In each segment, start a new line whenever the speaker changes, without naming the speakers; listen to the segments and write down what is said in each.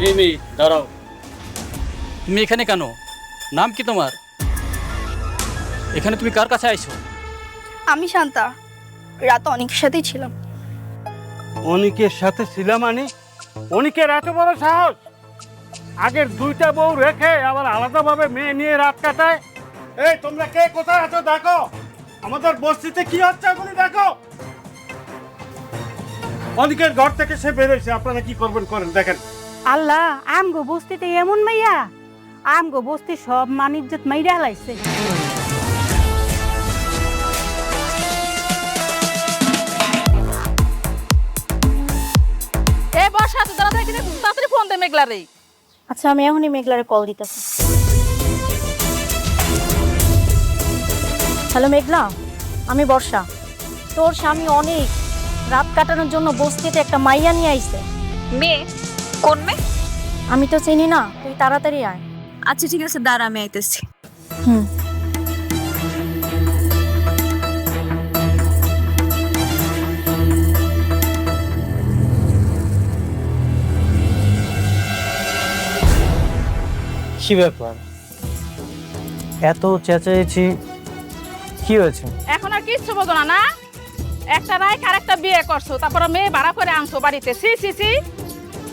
এই মেয়ে দাঁড়াও।
তুমি এখানে কেন? নাম কি তোমার? এখানে তুমি কার কাছে আইছো?
আমি শান্তা, রাত অনেকের সাথেই ছিলাম।
অনিকের সাথে ছিলাম মানে? অনিকের এত বড় সাহস! আগের দুইটা বউ রেখে আবার আলাদাভাবে মেয়ে নিয়ে রাত কাটায়। এই তোমরা কে কোথায় আছো দেখো, আমাদের বস্তিতে কি হচ্ছে এখনই দেখো। অনিকের ঘর থেকে সে বেরোইছে, আপনারা কি করবেন করেন, দেখেন।
আল্লাহ, আমগো বস্তিতে এমন মাইয়া, আমগো বস্তি সব মান ইজ্জত মাইরা হালাইছে।
এ বর্ষা, তুই দাঁড়া থেকে তাড়াতাড়ি ফোন দে মেঘলারে।
আচ্ছা, আমি এখনই মেঘলারে কল দিতেছি। হ্যালো মেঘলা, আমি বর্ষা। তোর স্বামী অনেক রাত কাটানোর জন্য বস্তিতে একটা মাইয়া নিয়ে আইছে।
মেয়ে? কোন মেয়ে?
আমি তো চিনি না, তুই তাড়াতাড়ি আয়।
আচ্ছা ঠিক আছে, দাঁড়া আমি আইতেছি।
হুম।
কি ব্যাপার, এত চেঁচাইছি, কি হয়েছে?
এখন আর কিচ্ছু বোঝো না? না, একটা রায় আর একটা বিয়ে করছো, তারপর মেয়ে ভাড়া করে আনছো বাড়িতে। সি সি সি।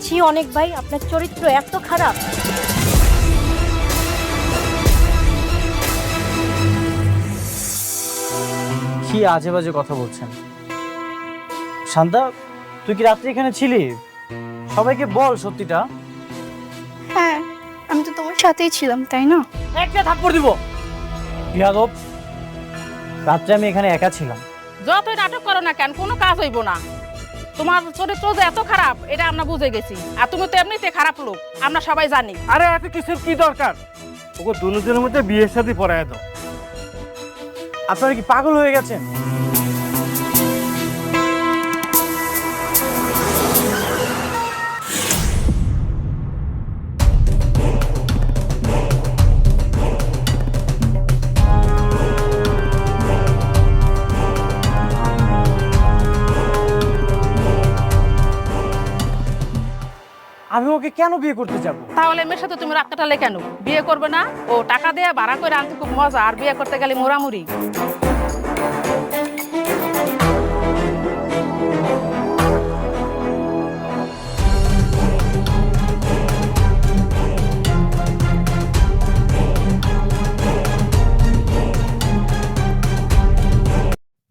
ছি অনেক ভাই, আপনার চরিত্র এত খারাপ।
কি আজে বাজে কথা বলছেন? শান্তা, তুই কি রাত্রে এখানে ছিলি? সবাইকে বল সত্যিটা।
হ্যাঁ, আমি তো তোমার সাথেই ছিলাম, তাই না?
একটা থাপ্পড় দিব। বিয়াদব, রাত্রে আমি এখানে একা ছিলাম।
যতই নাটক করো না কেন, কোনো কাজ হইব না। তোমার চরিত্র যে এত খারাপ এটা আমরা বুঝে গেছি, আর তুমি তো এমনিতে খারাপ লোক, আমরা সবাই জানি।
আরে এত কিছুর কি দরকার? ওকে দুজনের মধ্যে বিয়ের সাথে পড়ায় দাও।
আপনারা কি পাগল হয়ে গেছেন? আমি ওকে কেন বিয়ে করতে যাব?
তাহলে মেয়ের সাথে তুমি রাত কাটালে কেন? বিয়ে করবে না? ও টাকা দিয়ে ভাড়া করে আনতে খুব মজা, আর বিয়ে করতে গেলে মোড়ামুড়ি।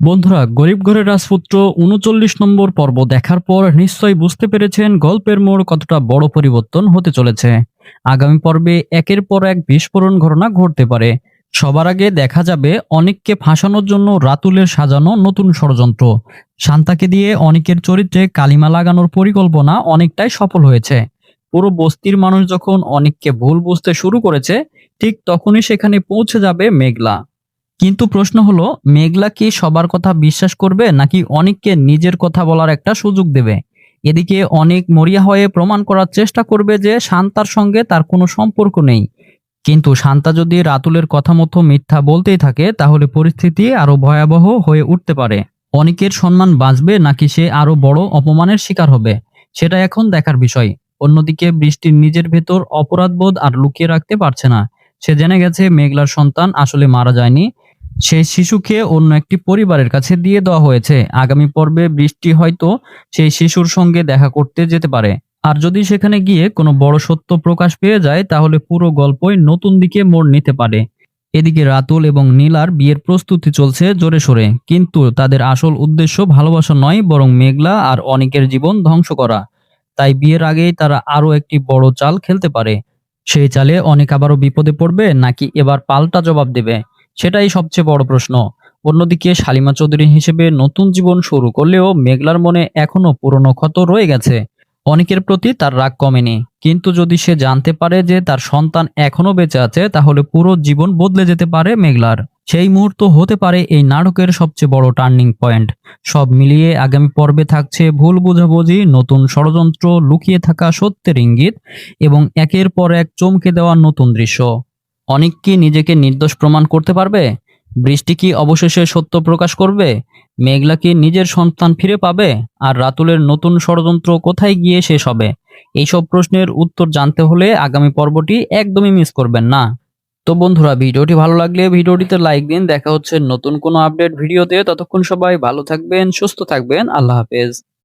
বন্ধুরা, গরিব ঘরের রাজপুত্র ৩৯ নম্বর পর্ব দেখার পর নিশ্চয়ই বুঝতে পেরেছেন গল্পের মোড় কতটা বড় পরিবর্তন হতে চলেছে। আগামী পর্বে একের পর এক বিস্ফোরণ ঘটনা ঘটতে পারে। সবার আগে দেখা যাবে অনিককে ফাঁসানোর জন্য রাতুলের সাজানো নতুন ষড়যন্ত্র। শান্তাকে দিয়ে অনিকের চরিত্রে কালিমা লাগানোর পরিকল্পনা অনেকটাই সফল হয়েছে। পুরো বস্তির মানুষ যখন অনিককে ভুল বুঝতে শুরু করেছে, ঠিক তখনই সেখানে পৌঁছে যাবে মেঘলা। কিন্তু প্রশ্ন হলো, মেঘলা কি সবার কথা বিশ্বাস করবে নাকি অনিককে নিজের কথা বলার একটা সুযোগ দেবে? এদিকে অনিক মরিয়া হয়ে প্রমাণ করার চেষ্টা করবে যে শান্তার সঙ্গে তার কোনো সম্পর্ক নেই। কিন্তু শান্তা যদি রাতুলের কথা মতো মিথ্যা বলতেই থাকে, তাহলে পরিস্থিতি আরো ভয়াবহ হয়ে উঠতে পারে। অনিকের সম্মান বাঁচবে নাকি সে আরো বড় অপমানের শিকার হবে, সেটা এখন দেখার বিষয়। অন্যদিকে বৃষ্টির নিজের ভেতর অপরাধবোধ আর লুকিয়ে রাখতে পারছে না। সে জেনে গেছে মেঘলার সন্তান আসলে মারা যায়নি, সেই শিশুকে অন্য একটি পরিবারের কাছে দিয়ে দেওয়া হয়েছে। আগামী পর্বে বৃষ্টি হয়তো সেই শিশুর সঙ্গে দেখা করতে যেতে পারে, আর যদি সেখানে গিয়ে কোনো বড় সত্য প্রকাশ পেয়ে যায়, তাহলে পুরো গল্পই নতুন দিকে মোড় নিতে পারে। এদিকে রাতুল এবং নীলার বিয়ের প্রস্তুতি চলছে জোরে সোরে, কিন্তু তাদের আসল উদ্দেশ্য ভালোবাসা নয়, বরং মেঘলা আর অনিকের জীবন ধ্বংস করা। তাই বিয়ের আগেই তারা আরো একটি বড় চাল খেলতে পারে। সেই চালে অনেক আবারও বিপদে পড়বে নাকি এবার পাল্টা জবাব দেবে, সেটাই সবচেয়ে বড় প্রশ্ন। অন্যদিকে শালিমা চৌধুরী হিসেবে নতুন জীবন শুরু করলেও মেঘলার মনে এখনো পুরনো ক্ষত রয়ে গেছে। অনিকের প্রতি তার রাগ কমেনি, কিন্তু যদি সে জানতে পারে যে তার সন্তান এখনো বেঁচে আছে, তাহলে পুরো জীবন বদলে যেতে পারে মেঘলার। সেই মুহূর্ত হতে পারে এই নাটকের সবচেয়ে বড় টার্নিং পয়েন্ট। সব মিলিয়ে আগামী পর্বে থাকছে ভুল বোঝাবুঝি, নতুন ষড়যন্ত্র, লুকিয়ে থাকা সত্যের ইঙ্গিত এবং একের পর এক চমকে দেওয়া নতুন দৃশ্য। অনিক কি নিজেকে নির্দোষ প্রমাণ করতে পারবে? বৃষ্টি কি অবশেষে সত্য প্রকাশ করবে? মেঘলা কি নিজের সন্তান ফিরে পাবে? আর রাতুলের নতুন ষড়যন্ত্র কোথায় গিয়ে শেষ হবে? এইসব প্রশ্নের উত্তর জানতে হলে আগামী পর্বটি একদমই মিস করবেন না। তো বন্ধুরা, ভিডিওটি ভালো লাগলে ভিডিওটিতে লাইক দিন। দেখা হচ্ছে নতুন কোনো আপডেট ভিডিওতে। ততক্ষণ সবাই ভালো থাকবেন, সুস্থ থাকবেন। আল্লাহ হাফেজ।